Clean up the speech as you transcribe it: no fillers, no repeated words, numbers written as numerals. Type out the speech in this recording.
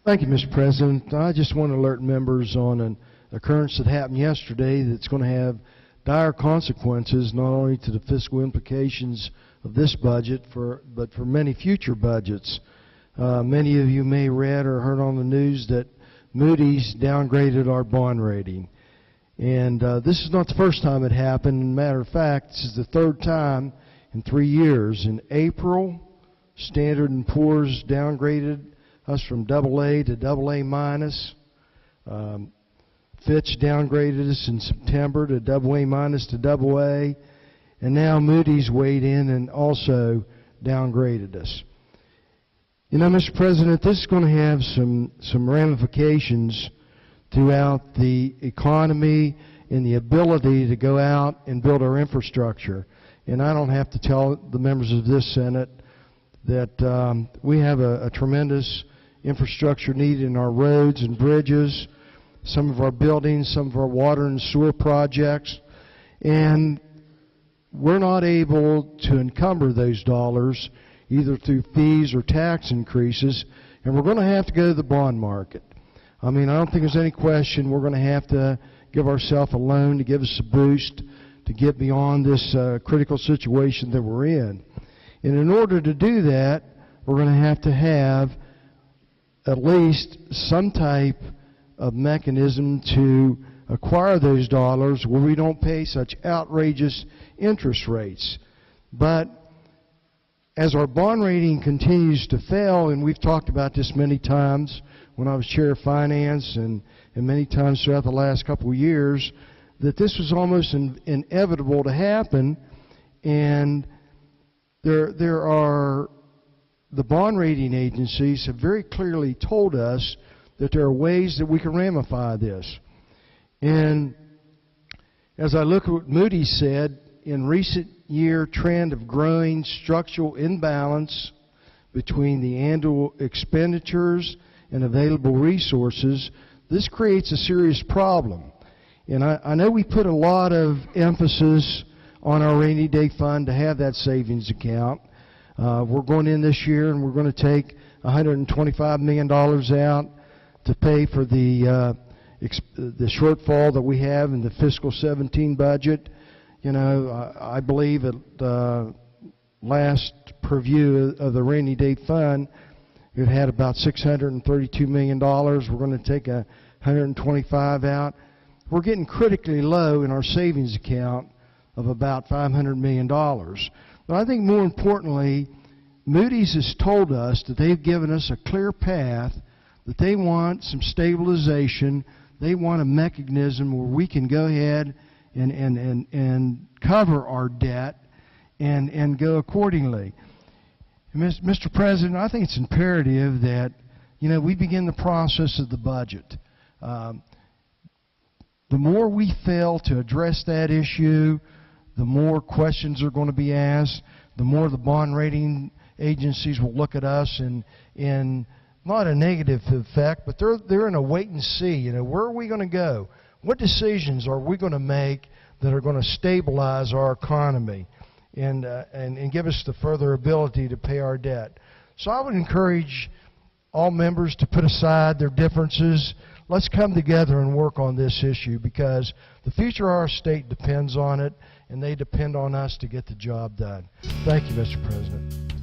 Thank you, Mr. President. I just want to alert members on an occurrence that happened yesterday that's going to have dire consequences not only to the fiscal implications of this budget, but for many future budgets. Many of you may have read or heard on the news that Moody's downgraded our bond rating. And this is not the first time it happened. As a matter of fact, this is the third time in 3 years. In April, Standard & Poor's downgraded us from AA to AA minus. Fitch downgraded us in September to AA minus to AA. And now Moody's weighed in and also downgraded us. You know, Mr. President, this is going to have some ramifications throughout the economy and the ability to go out and build our infrastructure. And I don't have to tell the members of this Senate that we have a tremendous infrastructure need in our roads and bridges, some of our buildings, some of our water and sewer projects, and we're not able to encumber those dollars either through fees or tax increases, and we're going to have to go to the bond market. I mean, I don't think there's any question we're going to have to give ourselves a loan to give us a boost to get beyond this critical situation that we're in. And in order to do that, we're going to have at least some type of mechanism to acquire those dollars where we don't pay such outrageous interest rates. But as our bond rating continues to fail, and we've talked about this many times when I was chair of finance and many times throughout the last couple of years, that this was almost inevitable to happen. And the bond rating agencies have very clearly told us that there are ways that we can ramify this. And as I look at what Moody said, in recent year trend of growing structural imbalance between the annual expenditures and available resources, this creates a serious problem. And I know we put a lot of emphasis on our rainy day fund to have that savings account. We're going in this year and we're going to take $125 million out to pay for the shortfall that we have in the fiscal 17 budget. You know, I believe at last preview of the rainy day fund, it had about $632 million. We're going to take $125 out. We're getting critically low in our savings account of about $500 million. But I think more importantly, Moody's has told us that they've given us a clear path, that they want some stabilization. They want a mechanism where we can go ahead and cover our debt and go accordingly. And Mr. President, I think it's imperative that, you know, we begin the process of the budget. The more we fail to address that issue, the more questions are going to be asked, the more the bond rating agencies will look at us in not a negative effect, but they're in a wait and see. You know, where are we going to go? What decisions are we going to make that are going to stabilize our economy and give us the further ability to pay our debt? So I would encourage all members to put aside their differences. Let's come together and work on this issue, because the future of our state depends on it, and they depend on us to get the job done. Thank you, Mr. President.